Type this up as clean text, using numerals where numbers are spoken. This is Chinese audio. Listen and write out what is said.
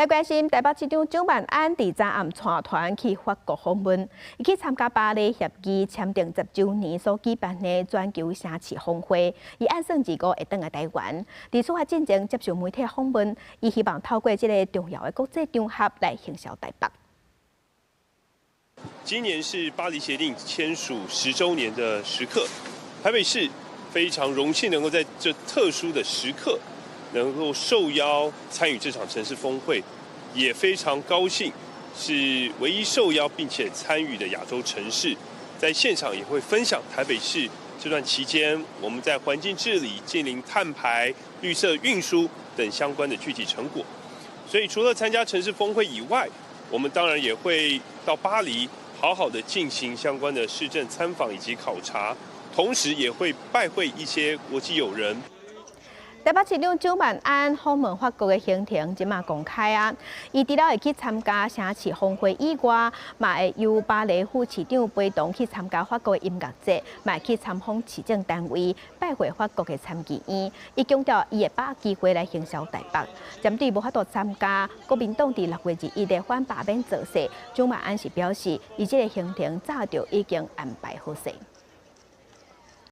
来关心台北市长蒋万安伫昨暗带团去法国访问，伊去参加巴黎协议签订10周年所举办的全球城市峰会，伊按算2个会返来台湾。伫出发进前接受媒体访问，伊希望透过这个重要的国际场合来行销台北。今年是巴黎协定签署10周年的时刻，台北市非常荣幸能够在这特殊的时刻，能够受邀参与这场城市峰会，也非常高兴是唯一受邀并且参与的亚洲城市，在现场也会分享台北市这段期间我们在环境治理、近零碳排、绿色运输等相关的具体成果。所以除了参加城市峰会以外，我们当然也会到巴黎好好的进行相关的市政参访以及考察，同时也会拜会一些国际友人。台北市长蒋万安访问法国的行程即马公开啊，伊除了会去参加城市峰会以外，嘛会由巴黎副市长陪同去参加法国的音乐节，嘛会去参访市政单位，拜会法国的参议院。伊强调，伊会把握机会来行销台北。针对无法度参加国民党伫6月21日反罢免造势，蒋万安是表示，伊这个行程早就已经安排好势。